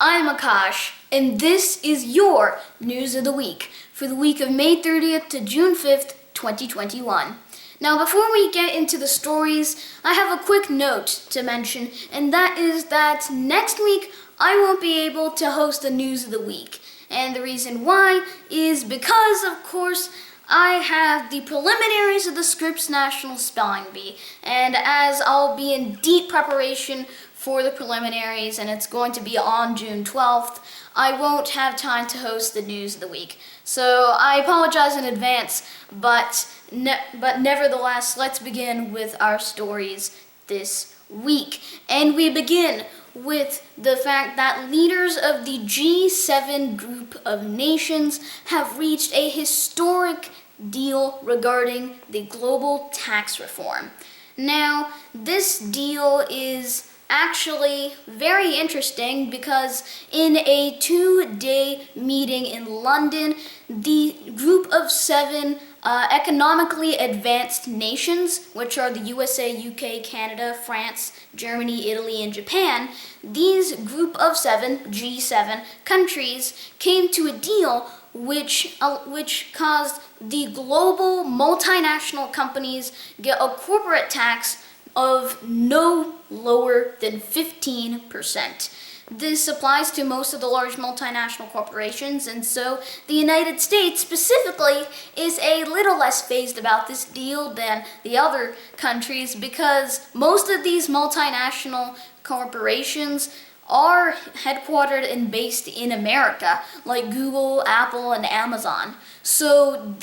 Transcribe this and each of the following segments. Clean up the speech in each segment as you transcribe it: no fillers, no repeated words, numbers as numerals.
I'm Akash, and this is your News of the Week for the week of May 30th to June 5th, 2021. Now, before we get into the stories, I have a quick note to mention, and that is that next week I won't be able to host the News of the Week. And the reason why is because, of course, I have the preliminaries of the Scripps National Spelling Bee, and as I'll be in deep preparation for the preliminaries, and it's going to be on June 12th, I won't have time to host the News of the Week. So I apologize in advance, but nevertheless, let's begin with our stories this week. And we begin with the fact that leaders of the G7 group of nations have reached a historic deal regarding the global tax reform. Now, this deal is actually very interesting because in a 2-day meeting in London, the group of 7 economically advanced nations, which are the USA, UK, Canada, France, Germany, Italy, and Japan, these group of 7, G7 countries came to a deal which caused the global multinational companies get a corporate tax of no lower than 15%. This applies to most of the large multinational corporations, and so the United States specifically is a little less phased about this deal than the other countries because most of these multinational corporations are headquartered and based in America, like Google, Apple, and Amazon. So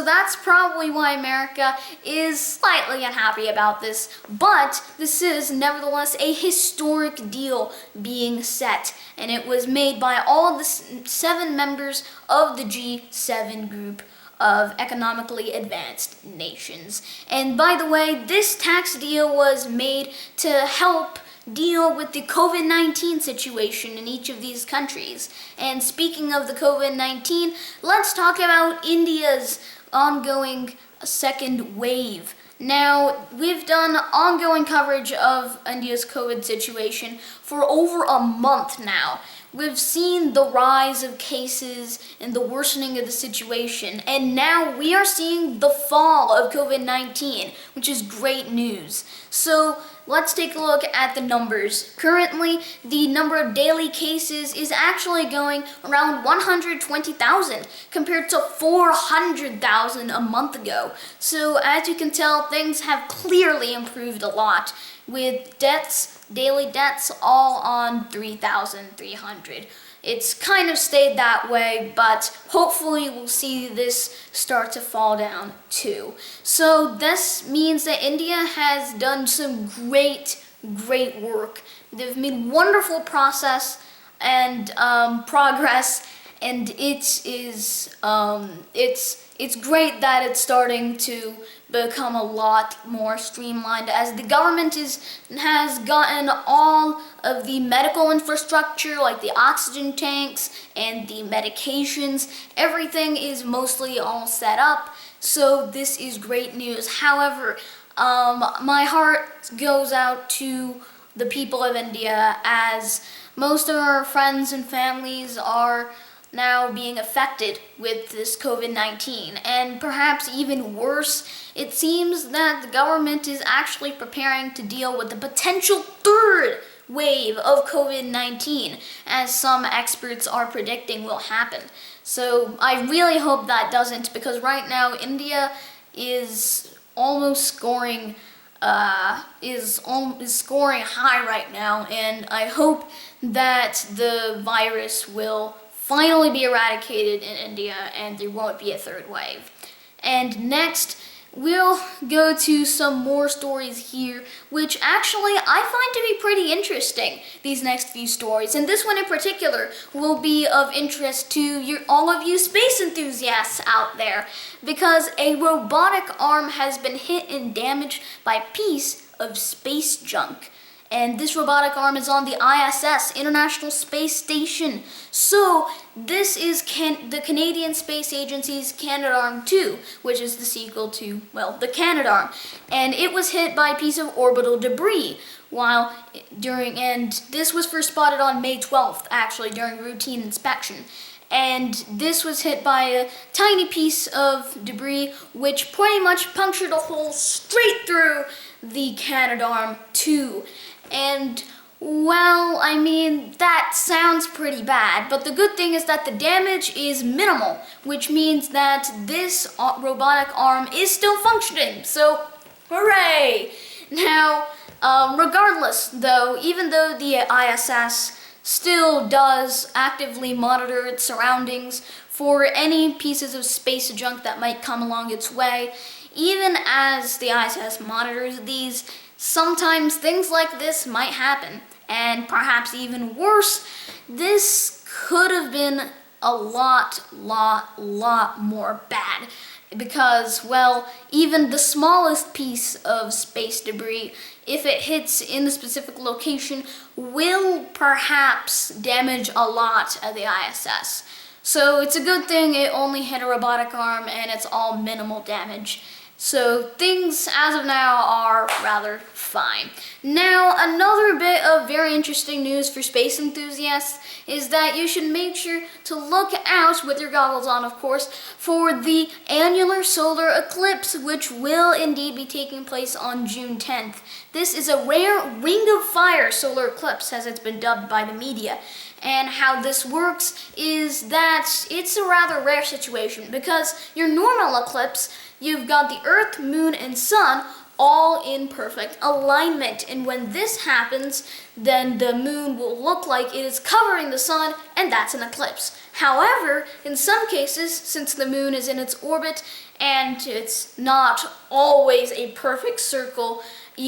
that's probably why America is slightly unhappy about this, but this is nevertheless a historic deal being set, and it was made by all the 7 members of the G7 group of economically advanced nations. And by the way, this tax deal was made to help deal with the COVID-19 situation in each of these countries. And speaking of the COVID-19, let's talk about India's ongoing second wave. Now, we've done ongoing coverage of India's COVID situation for over a month now. We've seen the rise of cases and the worsening of the situation, and now we are seeing the fall of COVID-19, which is great news. So let's take a look at the numbers. Currently, the number of daily cases is actually going around 120,000 compared to 400,000 a month ago. So as you can tell, things have clearly improved a lot, with daily deaths all on 3,300. It's kind of stayed that way, but hopefully we'll see this start to fall down too. So this means that India has done some great work. They've made wonderful progress, and it's great that it's starting to become a lot more streamlined as the government has gotten all of the medical infrastructure, like the oxygen tanks and the medications. Everything is mostly all set up, so this is great news. However, my heart goes out to the people of India, as most of our friends and families are now being affected with this COVID-19. And perhaps even worse, it seems that the government is actually preparing to deal with the potential 3rd wave of COVID-19, as some experts are predicting will happen. So I really hope that doesn't, because right now India is almost scoring scoring high right now, and I hope that the virus will finally be eradicated in India and there won't be a 3rd wave. And next, we'll go to some more stories here, which actually I find to be pretty interesting, these next few stories. And this one in particular will be of interest to all of you space enthusiasts out there, because a robotic arm has been hit and damaged by a piece of space junk. and this robotic arm is on the ISS, International Space Station. So this is the Canadian Space Agency's Canadarm2, which is the sequel to, well, the Canadarm. And it was hit by a piece of orbital debris and this was first spotted on May 12th, actually, during routine inspection. And this was hit by a tiny piece of debris which pretty much punctured a hole straight through the Canadarm2. And, well, I mean, that sounds pretty bad, but the good thing is that the damage is minimal, which means that this robotic arm is still functioning, so hooray! Now, regardless, though, even though the ISS still does actively monitor its surroundings for any pieces of space junk that might come along its way, even as the ISS monitors these, sometimes things like this might happen. And perhaps even worse, this could have been a lot more bad. Because, well, even the smallest piece of space debris, if it hits in the specific location, will perhaps damage a lot of the ISS. So it's a good thing it only hit a robotic arm and it's all minimal damage. So things as of now are rather fine. Now, another bit of very interesting news for space enthusiasts is that you should make sure to look out, with your goggles on of course, for the annular solar eclipse, which will indeed be taking place on June 10th. This is a rare ring of fire solar eclipse, as it's been dubbed by the media. And how this works is that it's a rather rare situation, because your normal eclipse, you've got the Earth, Moon, and Sun all in perfect alignment. And when this happens, then the Moon will look like it is covering the Sun, and that's an eclipse. However, in some cases, since the Moon is in its orbit, and it's not always a perfect circle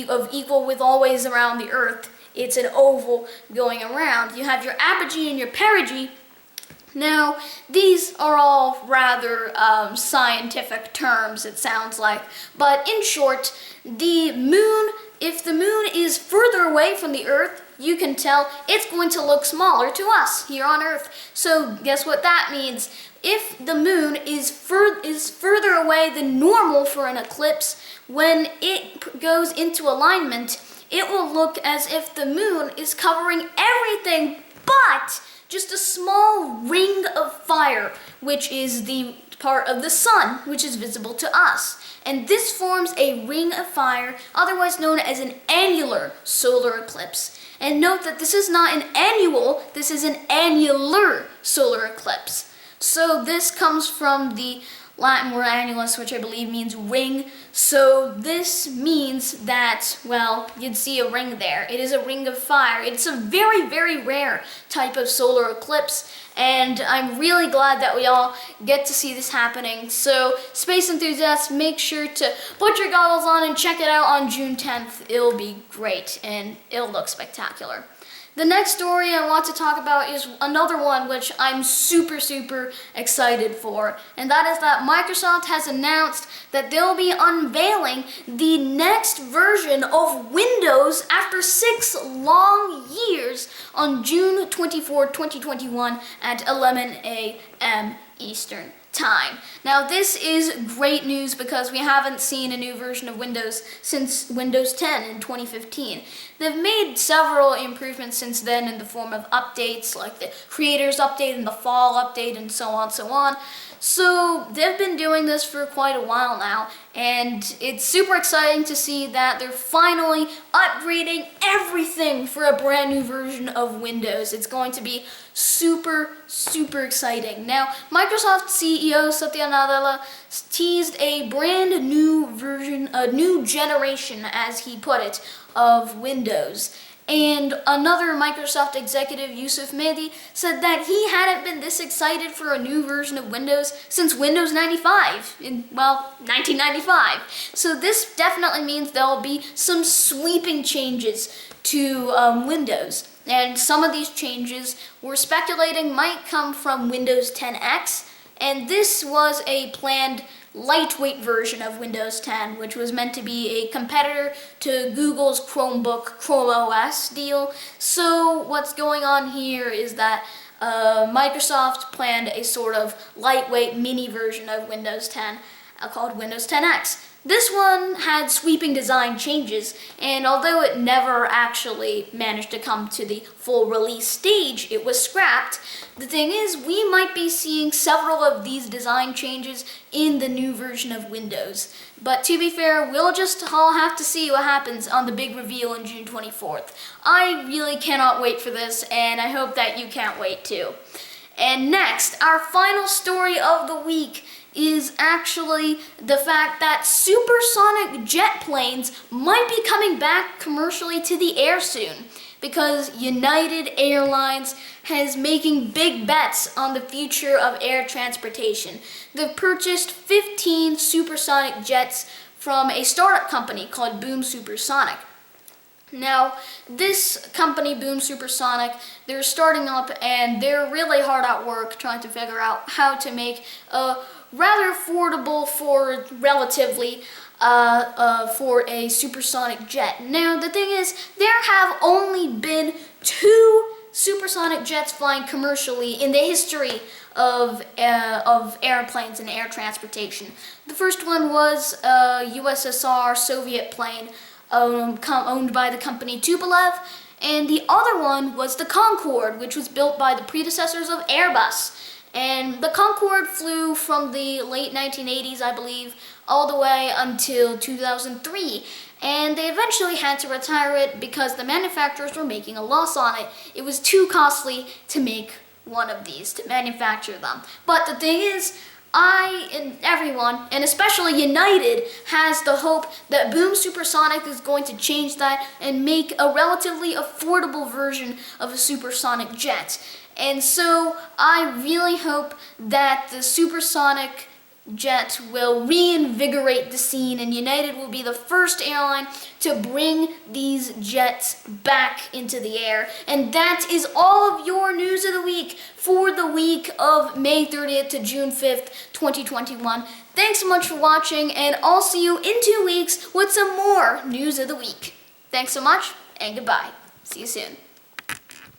of equal width always around the Earth, it's an oval going around. You have your apogee and your perigee. Now, these are all rather scientific terms, it sounds like. But in short, the Moon, if the Moon is further away from the Earth, you can tell it's going to look smaller to us here on Earth. So guess what that means? If the Moon is further away than normal for an eclipse, when it goes into alignment, it will look as if the Moon is covering everything but just a small ring of fire, which is the part of the Sun, which is visible to us. And this forms a ring of fire, otherwise known as an annular solar eclipse. And note that this is not an annual, this is an annular solar eclipse. So this comes from the Latin word annulus, which I believe means ring. So this means that, well, you'd see a ring there. It is a ring of fire. It's a very, very rare type of solar eclipse, and I'm really glad that we all get to see this happening. So space enthusiasts, make sure to put your goggles on and check it out on June 10th. It'll be great, and it'll look spectacular. The next story I want to talk about is another one which I'm super excited for, and that is that Microsoft has announced that they'll be unveiling the next version of Windows after 6 long years on June 24, 2021 at 11 a.m. Eastern Time. Now this is great news because we haven't seen a new version of Windows since Windows 10 in 2015. They've made several improvements since then in the form of updates like the Creators Update and the Fall Update and so on. So they've been doing this for quite a while now, and it's super exciting to see that they're finally upgrading everything for a brand new version of Windows. It's going to be super exciting. Now, Microsoft CEO Satya Nadella teased a brand new version, a new generation, as he put it, of Windows. And another Microsoft executive, Yusuf Mehdi, said that he hadn't been this excited for a new version of Windows since Windows 95, in, well, 1995. So this definitely means there'll be some sweeping changes to Windows. And some of these changes we're speculating might come from Windows 10X, and this was a planned lightweight version of Windows 10, which was meant to be a competitor to Google's Chromebook Chrome OS deal. So what's going on here is that Microsoft planned a sort of lightweight mini version of Windows 10 called Windows 10X. This one had sweeping design changes, and although it never actually managed to come to the full release stage, it was scrapped. The thing is, we might be seeing several of these design changes in the new version of Windows. But to be fair, we'll just all have to see what happens on the big reveal on June 24th. I really cannot wait for this, and I hope that you can't wait too. And next, our final story of the week is actually the fact that supersonic jet planes might be coming back commercially to the air soon, because United Airlines is making big bets on the future of air transportation. They've purchased 15 supersonic jets from a startup company called Boom Supersonic. Now, this company, Boom Supersonic, they're starting up and they're really hard at work trying to figure out how to make a rather affordable for relatively for a supersonic jet. Now, the thing is, there have only been 2 supersonic jets flying commercially in the history of airplanes and air transportation. The first one was a USSR Soviet plane owned by the company Tupolev, and the other one was the Concorde, which was built by the predecessors of Airbus. And the Concorde flew from the late 1980s, I believe, all the way until 2003. And they eventually had to retire it because the manufacturers were making a loss on it. It was too costly to make one of these, to manufacture them. But the thing is, I and everyone, and especially United, has the hope that Boom Supersonic is going to change that and make a relatively affordable version of a supersonic jet. And so I really hope that the supersonic jet will reinvigorate the scene, and United will be the first airline to bring these jets back into the air. And that is all of your news of the week for the week of May 30th to June 5th, 2021. Thanks so much for watching, and I'll see you in 2 weeks with some more news of the week. Thanks so much, and goodbye. See you soon.